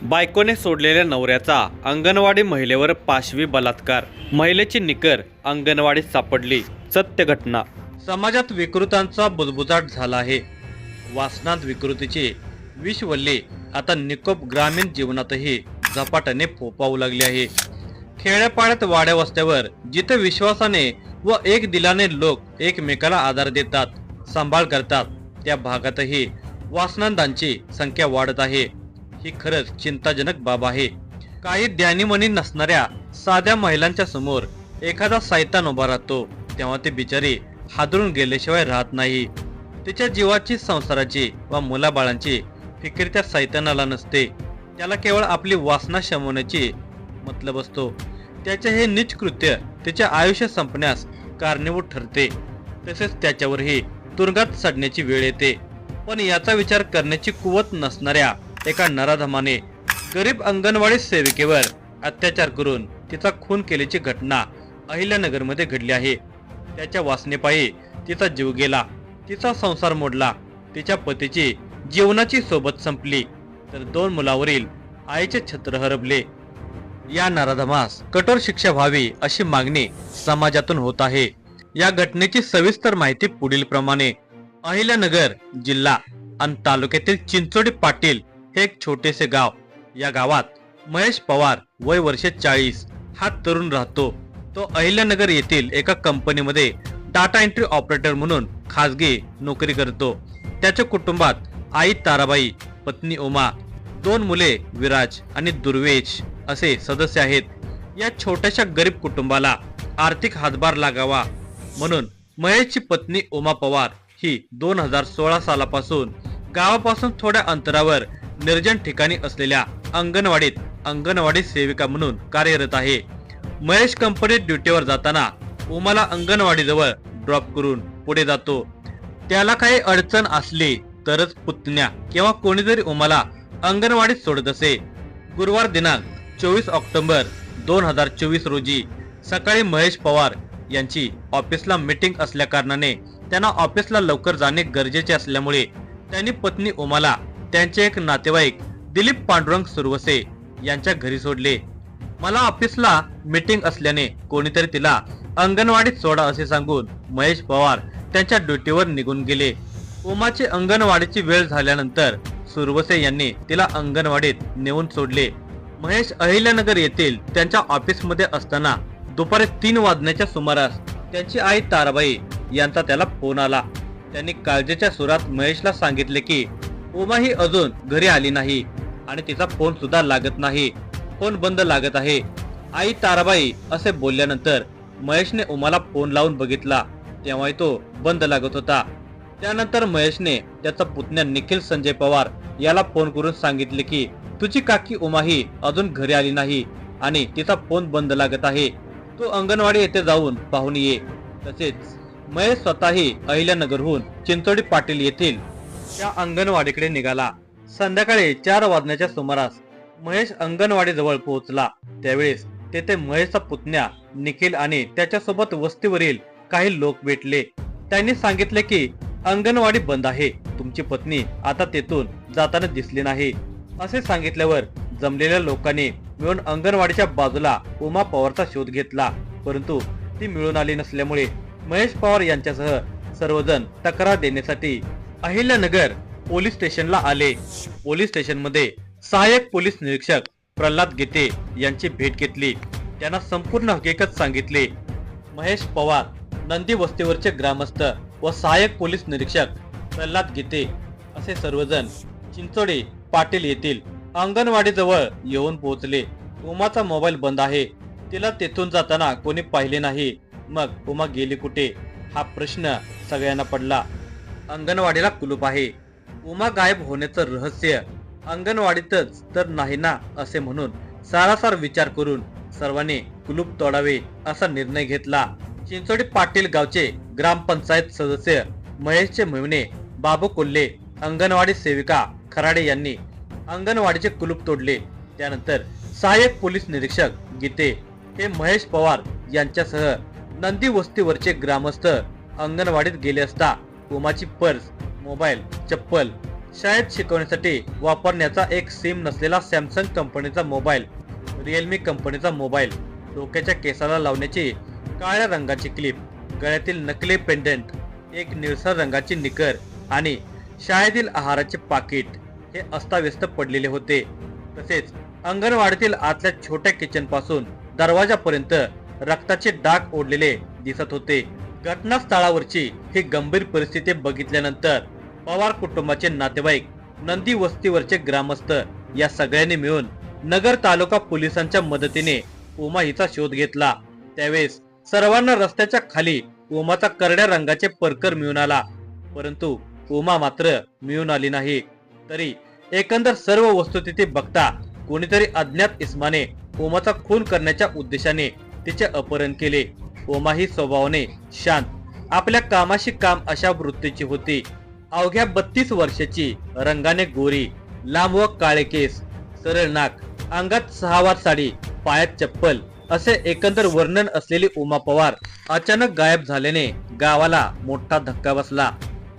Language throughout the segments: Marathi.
बायकोने सोडलेल्या नवऱ्याचा अंगणवाडी महिलेवर पाशवी बलात्कार, महिलेची निकर अंगणवाडीत सापडली. सत्य घटना. समाजात विकृतांचा बुजबुजाट झाला आहे. वासनात विकृतीचे विषवल्ले आता निकोप ग्रामीण जीवनातही झपाट्याने फोपावू लागले आहे. खेड्यापाड्यात वाड्या वस्त्यावर जिथे विश्वासाने व एक दिलाने लोक एकमेकाला आधार देतात, सांभाळ करतात, त्या भागातही वासनांधांची संख्या वाढत आहे. ही खरंच चिंताजनक बाब आहे. काही ध्यानीमनी नसणाऱ्या साध्या महिलांच्या समोर एखादा सैतान उभा राहतो तेव्हा ती बिचारी हादरून गेल्याशिवाय राहत नाही. तिच्या जीवाची, संसाराची व मुलाबाळांची फिकीर त्या सैतानाला नसते. त्याला केवळ आपली वासना शमवण्याची मतलब असतो. त्याचे हे नीच कृत्य तिचे आयुष्य संपण्यास कारणीभूत ठरते. तसेच त्याच्यावरही तुरुंगात सडण्याची वेळ येते. पण याचा विचार करण्याची कुवत नसणाऱ्या एका नराधमाने गरीब अंगणवाडी सेविकेवर अत्याचार करून तिचा खून केल्याची घटना अहिल्यानगरमध्ये घडली आहे. त्याच्या वासनेपायी तिचा जीव गेला, तिचा संसार मोडला, तिच्या पतीची जीवनाची सोबत संपली, तर 2 मुलावरील आईचे छत्र हरपले. या नराधमास कठोर शिक्षा व्हावी अशी मागणी समाजातून होत आहे. या घटनेची सविस्तर माहिती पुढील प्रमाणे. अहिल्यानगर जिल्हा आणि तालुक्यातील चिंचोडी पाटील हे एक छोटेसे गाव. या गावात महेश पवार वय वर्षे 40 हा तरुण राहतो. तो अहिल्यानगर येथील एका कंपनीमध्ये डाटा एंट्री ऑपरेटर म्हणून खासगी नोकरी करतो. त्याच्या कुटुंबात आई ताराबाई, पत्नी उमा, 2 मुले विराज आणि दुर्वेश असे सदस्य आहेत. या छोट्याशा गरीब कुटुंबाला आर्थिक हातभार लागावा म्हणून महेशची पत्नी उमा पवार ही 2016 सालापासून गावापासून थोड्या अंतरावर निर्जन ठिकाणी असलेल्या अंगणवाडीत अंगणवाडी सेविका म्हणून कार्यरत आहे. महेश कंपनीत ड्युटीवर जाताना उमाला अंगणवाडीजवळ ड्रॉप करून पुढे जातो. त्याला काही अडचण असली तरच पुतण्या किंवा कोणीतरी उमाला अंगणवाडीत सोडत असे. गुरुवार दिनांक 24 ऑक्टोबर 2024 रोजी सकाळी महेश पवार यांची ऑफिसला मीटिंग असल्या कारणाने त्यांना ऑफिसला लवकर जाणे गरजेचे असल्यामुळे त्यांनी पत्नी उमाला त्यांचे एक नातेवाईक दिलीप पांडुरंग सुरवसे यांच्या घरी सोडले. मला ऑफिसला मीटिंग असल्याने कोणीतरी तिला अंगणवाडीत सोडा असे सांगून महेश पवार त्यांच्या ड्युटीवर निघून गेले. उमाची अंगणवाडीची वेळ झाल्यानंतर सुरवसे यांनी तिला अंगणवाडीत नेऊन सोडले. महेश अहिल्यानगर येथील त्यांच्या ऑफिसमध्ये असताना दुपारी 3 वाजण्याच्या सुमारास त्यांची आई ताराबाई यांचा त्याला फोन आला. त्यांनी काळजीच्या सुरात महेशला सांगितले की उमा ही अजून घरी आली नाही आणि तिचा फोन सुद्धा लागत नाही, फोन बंद लागत आहे. आई ताराबाई असे बोलल्यानंतर महेशने उमाला फोन लावून बघितला तेव्हाही तो बंद लागत होता. त्यानंतर महेशने त्याचा पुतण्या निखिल संजय पवार याला फोन करून सांगितले की तुझी काकी उमा ही अजून घरी आली नाही आणि तिचा फोन बंद लागत आहे, तू अंगणवाडी येथे जाऊन पाहून ये. तसेच महेश स्वतःही अहिल्यानगरहून चिंचोडी पाटील येथील त्या अंगणवाडीकडे निघाला. संध्याकाळी 4 वाजण्याच्या सुमारास महेश अंगणवाडी जवळ पोहोचला. त्यावेळेस तेथे महेशचा पुतण्या निखिल आणि त्याच्यासोबत वस्तीवरील काही लोक भेटले. त्यांनी सांगितले की अंगणवाडी बंद आहे, तुमची पत्नी आता तेथून जाताना दिसली नाही. असे सांगितल्यावर जमलेल्या लोकांनी मिळून अंगणवाडीच्या बाजूला उमा पवारचा शोध घेतला, परंतु ती मिळून आली नसल्यामुळे महेश पवार यांच्यासह सर्वजण तक्रार देण्यासाठी अहिल्यानगर पोलीस स्टेशनला आले. पोलीस स्टेशनमध्ये सहाय्यक पोलीस निरीक्षक प्रल्हाद गीते यांची भेट घेतली. त्यांना संपूर्ण हकीकत सांगितली. महेश पवार, नंदी वस्तीवरचे ग्रामस्थ व सहाय्यक पोलीस निरीक्षक प्रल्हाद गीते असे सर्वजण चिंचोडी पाटील येथील अंगणवाडीजवळ येऊन पोहोचले. उमाचा मोबाईल बंद आहे, तिला तेथून जाताना कोणी पाहिले नाही. मग उमा गेली कुठे हा प्रश्न सगळ्यांना पडला. अंगणवाडीला कुलूप आहे, उमा गायब होण्याचं रहस्य अंगणवाडीतच तर नाही ना असे म्हणून सारासार विचार करून सर्वांनी कुलूप तोडावे असा निर्णय घेतला. चिंचोडी पाटील गावचे ग्रामपंचायत सदस्य महेशचे मेहुणे बाबू कोल्हे, अंगणवाडी सेविका खराडे यांनी अंगणवाडीचे कुलूप तोडले. त्यानंतर सहाय्यक पोलीस निरीक्षक गीते हे महेश पवार यांच्यासह नंदी वस्तीवरचे ग्रामस्थ अंगणवाडीत गेले असता उमाची पर्स, मोबाईल, चप्पल शाळेत शिकवण्यासाठी वापरण्याचा एक सिम नसलेला सॅमसंग कंपनीचा मोबाईल, रिअलमी कंपनीचा मोबाईल, डोक्याच्या केसाला लावण्याची काळ्या रंगाची क्लिप, गळ्यातील नकली पेंडंट, एक निळसर रंगाची निकर आणि शाळेतील आहाराचे पाकिट हे अस्ताव्यस्त पडलेले होते. तसेच अंगणवाडीतील आतल्या छोट्या किचन पासून दरवाजापर्यंत रक्ताचे डाग ओढलेले दिसत होते. घटनास्थळावरची ही गंभीर परिस्थिती बघितल्यानंतर पवार कुटुंबाचे नातेवाईक, नंदी वस्तीवरचे ग्रामस्थ या सगळ्यांनी मिळून नगर तालुका पोलिसांच्या मदतीने उमा हिचा शोध घेतला. त्यावेळेस सर्वांना रस्त्याच्या खाली उमाचा करड्या रंगाचे परकर मिळून आला, परंतु उमा मात्र मिळून आली नाही. तरी एकंदर सर्व वस्तुस्थिती बघता कोणीतरी अज्ञात इसमाने उमाचा खून करण्याच्या उद्देशाने तिचे अपहरण केले. उमा ही स्वभावाने शांत, आपल्या कामाशी काम अशा वृत्तीची होती. अवघ्या 32 वर्षाची, रंगाने गोरी, लांब व काळे केस, सरळ नाक, अंगात 6 वार साडी, पायात चप्पल असे एकंदर वर्णन असलेली उमा पवार अचानक गायब झाल्याने गावाला मोठा धक्का बसला.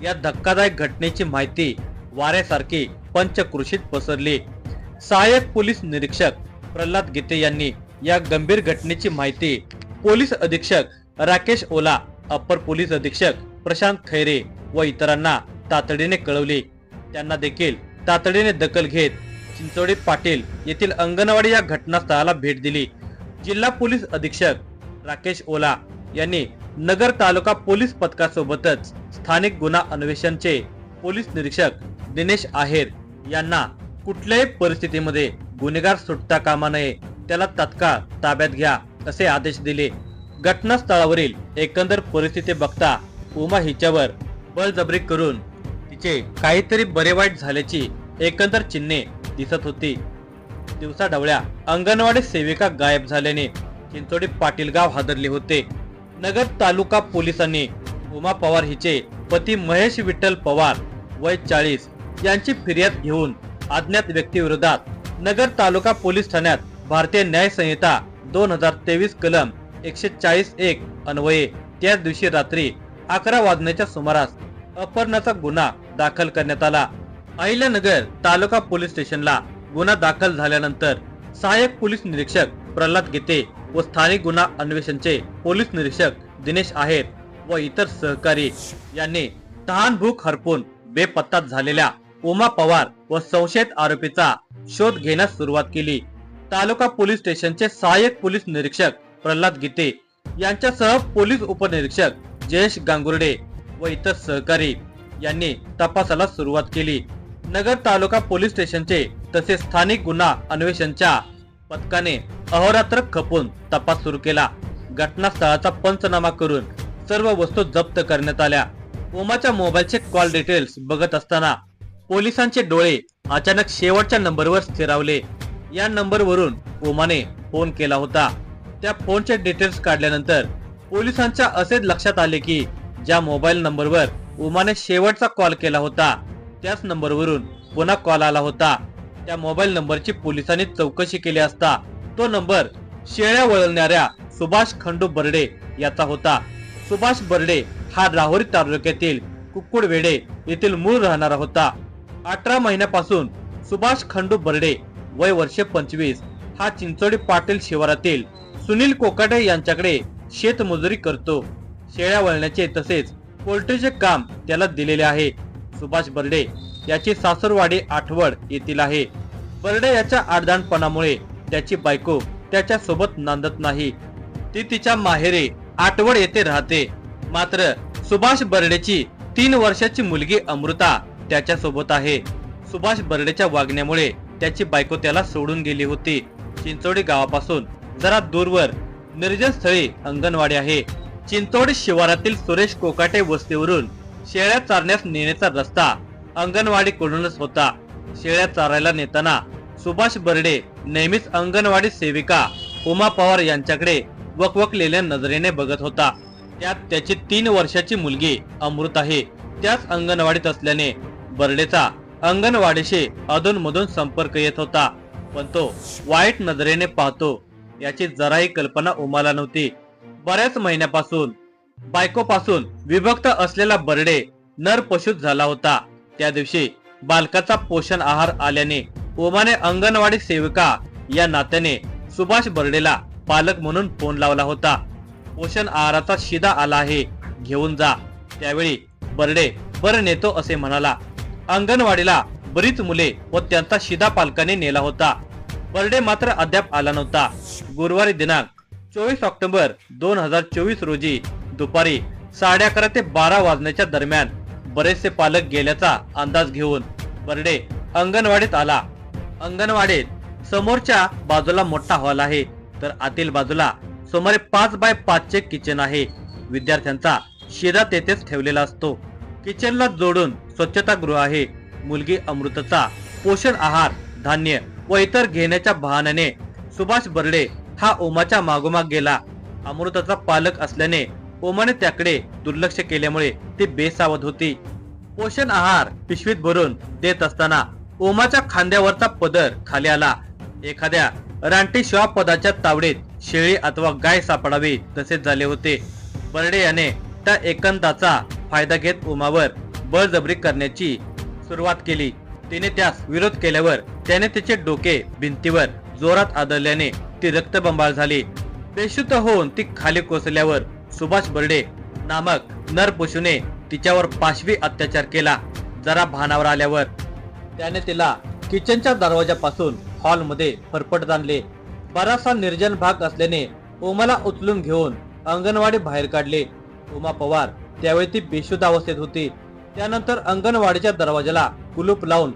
या धक्कादायक घटनेची माहिती वाऱ्यासारखी पंचक्रोशीत पसरली. सहाय्यक पोलीस निरीक्षक प्रल्हाद गीते यांनी या गंभीर घटनेची माहिती पोलीस अधीक्षक राकेश ओला, अप्पर पोलीस अधीक्षक प्रशांत खैरे व इतरांना तातडीने कळवले. त्यांना देखील तातडीने दखल घेत चिंचोडी पाटील येथील अंगणवाडी या घटनास्थळाला भेट दिली. जिल्हा पोलीस अधीक्षक राकेश ओला यांनी नगर तालुका पोलीस पथकासोबतच स्थानिक गुन्हा अन्वेषणचे पोलीस निरीक्षक दिनेश आहेर यांना कुठल्याही परिस्थितीमध्ये गुन्हेगार सुटता कामा नये, त्याला तत्काळ ताब्यात घ्या असे आदेश दिले. घटनास्थळावरील एकंदर परिस्थिती बघता उमा हिच्यावर बळजबरी करून तिचे काहीतरी बरे वाईट झाल्याची एकंदर चिन्हे दिसत होती. दिवसाढवळ्या अंगणवाडी सेविका गायब झाल्याने चिंचोडी पाटील गाव हादरले होते. नगर तालुका पोलिसांनी उमा पवार हिचे पती महेश विठ्ठल पवार वय 40 यांची फिर्याद घेऊन अज्ञात व्यक्तीविरोधात नगर तालुका पोलीस ठाण्यात भारतीय न्याय संहिता 2023 कलम 140(1) अन्वये त्याच दिवशी रात्री 11 वाजण्याच्या सुमारास अपहरणाचा गुन्हा दाखल करण्यात आला. अहिल्यानगर तालुका पोलीस स्टेशनला गुन्हा दाखल झाल्यानंतर सहाय्यक पोलीस निरीक्षक प्रल्हाद गीते व स्थानिक गुन्हा अन्वेषणचे पोलीस निरीक्षक दिनेश आहेर व इतर सहकारी यांनी तहान भूक हरपून बेपत्ता झालेल्या उमा पवार व संशयित आरोपीचा शोध घेण्यास सुरुवात केली. तालुका पोलीस स्टेशनचे सहाय्यक पोलीस निरीक्षक प्रल्हाद गीते यांच्यासह पोलीस उपनिरीक्षक जयेश गांगुर्डे व इतर सहकारी यांनी तपासाला सुरुवात केली. नगर तालुका पोलीस स्टेशनचे तसेच स्थानिक गुन्हा अन्वेषणच्या पथकाने अहोरात्र खपून तपास सुरू केला. घटनास्थळाचा पंचनामा करून सर्व वस्तू जप्त करण्यात आल्या. उमाच्या मोबाईलचे कॉल डिटेल्स बघत असताना पोलिसांचे डोळे अचानक शेवटच्या नंबरवर स्थिरावले. या नंबरवरून उमाने फोन केला होता. त्या फोनचे डिटेल्स काढल्यानंतर पोलिसांच्या असेच लक्षात आले की ज्या मोबाईल नंबरवर उमाने शेवटचा कॉल केला होता त्याच नंबरवरून पुन्हा कॉल आला होता. त्या मोबाईल नंबरची पोलिसांनी चौकशी केली असता तो नंबर शेळ्या वळवणाऱ्या सुभाष खंडू बर्डे याचा होता. सुभाष बर्डे हा राहुरी तालुक्यातील कुक्कुडवेडे येथील मूळ राहणारा होता. 18 महिन्यापासून सुभाष खंडू बर्डे वय वर्षे 25 हा चिंचोडी पाटील शिवारातील सुनील कोकाटे यांच्याकडे शेतमजुरी करतो. शेळ्या वळण्याचे तसेच पोल्ट्रीचे काम त्याला दिलेले आहे. सुभाष बर्डे याची सासूरवाडी आठवड येथील आहे. बर्डे याच्या आडदाणपणामुळे त्याची बायको त्याच्या सोबत नांदत नाही. ती तिच्या माहेरी आठवड येथे राहते. मात्र सुभाष बर्डेची 3 वर्षाची मुलगी अमृता त्याच्या सोबत आहे. सुभाष बर्डेच्या वागण्यामुळे त्याची बायको त्याला सोडून गेली होती. चिंचोडी गावापासून जरा दूरवर निर्जन स्थळी अंगणवाडी आहे. चिंचोडी शिवारातील सुरेश कोकाटे वस्तीवरून शेळ्या चारण्यास नेण्याचा रस्ता अंगणवाडीकडूनच होता. शेळ्या चारायला नेताना सुभाष बर्डे नेहमीच अंगणवाडी सेविका उमा पवार यांच्याकडे वकवकलेल्या नजरेने बघत होता. त्यात त्याची 3 वर्षाची मुलगी अमृत आहे. त्याच अंगणवाडीत असल्याने बर्डेचा अंगणवाडीशी अधूनमधून संपर्क येत होता, पण तो वाईट नजरेने पाहतो याची जराही कल्पना उमाला नव्हती. बऱ्याच महिन्यापासून बायकोपासून विभक्त असलेला बर्डे नर पशुत झाला होता. त्या दिवशी बालकाचा पोषण आहार आल्याने ओमाने अंगणवाडी सेविका या नात्याने सुभाष बर्डेला पालक म्हणून फोन लावला होता. पोषण आहाराचा शिदा आला आहे, घेऊन जा. त्यावेळी बर्डे बरं नेतो असे म्हणाला. अंगणवाडीला बरीच मुले व त्यांचा शिदा पालकाने नेला होता. बर्डे मात्र अद्याप आला नव्हता. गुरुवारी दिनांक 24 ऑक्टोबर 2024 रोजी दुपारी 11:30 ते 12 वाजण्याच्या दरम्यान बरेचसे पालक गेल्याचा अंदाज घेऊन बर्डे अंगणवाडीत आला. अंगणवाडीत समोरच्या बाजूला मोठा हॉल आहे, तर आतील बाजूला सुमारे 5 बाय 5 चे किचन आहे. विद्यार्थ्यांचा शिदा तेथेच ठेवलेला असतो. किचनला जोडून स्वच्छतागृह आहे. मुलगी अमृताचा पोषण आहार, धान्य व इतर घेण्याच्या बहाण्याने सुभाष बर्डे हा ओमाच्या मागोमाग गेला. अमृताचा पालक असल्याने ओमाने त्याकडे दुर्लक्ष केल्यामुळे ती बेसावध होती. पोषण आहार पिशवीत भरून देत असताना ओमाच्या खांद्यावरचा पदर खाली आला. एखाद्या रानटी श्वापदाच्या तावडीत शेळी अथवा गाय सापडावी तसेच झाले होते. बर्डे याने त्या एकंदाचा फायदा घेत ओमावर बळजबरी करण्याची सुरुवात केली. तिने त्यास विरोध केल्यावर त्याने तिचे डोके भिंतीवर जोरात आदळल्याने ती रक्तबंबाळ झाली. बेशुद्ध होऊन ती खाली कोसळल्यावर सुभाष बर्डे नामक नरपशूने तिच्यावर पाशवी अत्याचार केला. जरा भानावर आल्यावर त्याने तिला किचनच्या दरवाजापासून हॉलमध्ये फरफट आणले. बराचसा निर्जन भाग असल्याने ओमाला उचलून घेऊन अंगणवाडी बाहेर काढले. उमा पवार त्यावेळी ती बेशुद्ध अवस्थेत होती. त्यानंतर अंगणवाडीच्या दरवाजाला कुलूप लावून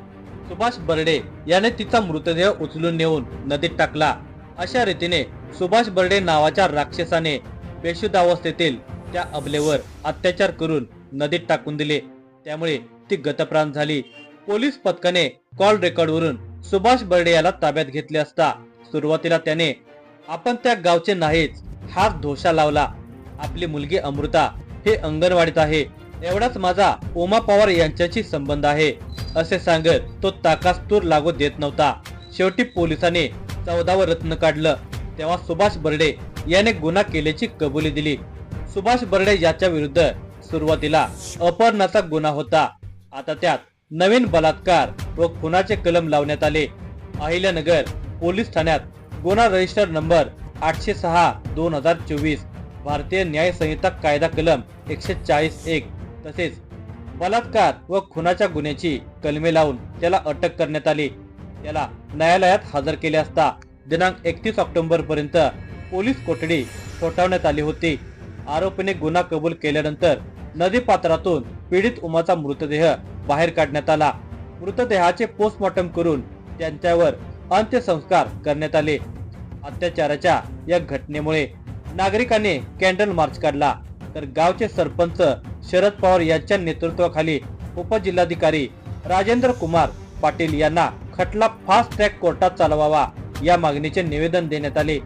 सुभाष बर्डे याने तिचा मृतदेह उचलून नेऊन नदीत टाकला. अशा रीतीने सुभाष बर्डे नावाच्या राक्षसाने बेशुद्ध अवस्थेतील त्या अबलेवर अत्याचार करून नदीत टाकून दिले. त्यामुळे ती गतप्राण झाली. पोलीस पथकाने कॉल रेकॉर्डवरून सुभाष बर्डे याला ताब्यात घेतले असता सुरुवातीला त्याने आपण त्या गावचे नाहीच हा धोशा लावला. आपली मुलगी अमृता हे अंगणवाडीत आहे, एवढाच माझा ओमा पवार यांच्याशी संबंध आहे असे सांगत तो ताकास तूर लागू देत नव्हता. शेवटी पोलिसांनी 14व रत्न काढलं. तेव्हा सुभाष बर्डे याने गुन्हा केल्याची कबुली दिली. सुभाष बर्डे याच्या विरुद्ध सुरुवातीला अपहरणाचा गुन्हा होता. आता त्यात नवीन बलात्कार व खुनाचे कलम लावण्यात आले. अहिल्यानगर पोलीस ठाण्यात गुन्हा रजिस्टर नंबर 806/2024, भारतीय न्याय संहिता कायदा कलम 140(1) तसेच बलात्कार व खुनाच्या गुन्ह्याची कलमे लावून त्याला अटक करण्यात आली. त्याला न्यायालयात हजर केले असता दिनांक 31 ऑक्टोबर पर्यंत पोलीस कोठडी ठोठावण्यात आली होती. आरोपीने गुन्हा कबूल केल्यानंतर नदी पात्रातून पीडित उमाचा मृतदेह बाहेर काढण्यात आला. मृतदेहाचे पोस्टमॉर्टम करून त्यांच्यावर अंत्यसंस्कार करण्यात आले. अत्याचाराच्या या घटनेमुळे नागरिकांनी कॅन्डल मार्च काढला. तर गावचे सरपंच शरद पवार यांच्या नेतृत्वाखाली उपजिल्हाधिकारी राजेंद्र कुमार पाटील यांना खटला फास्ट ट्रॅक कोर्टात चालवावा या मागणीचे निवेदन देण्यात आले.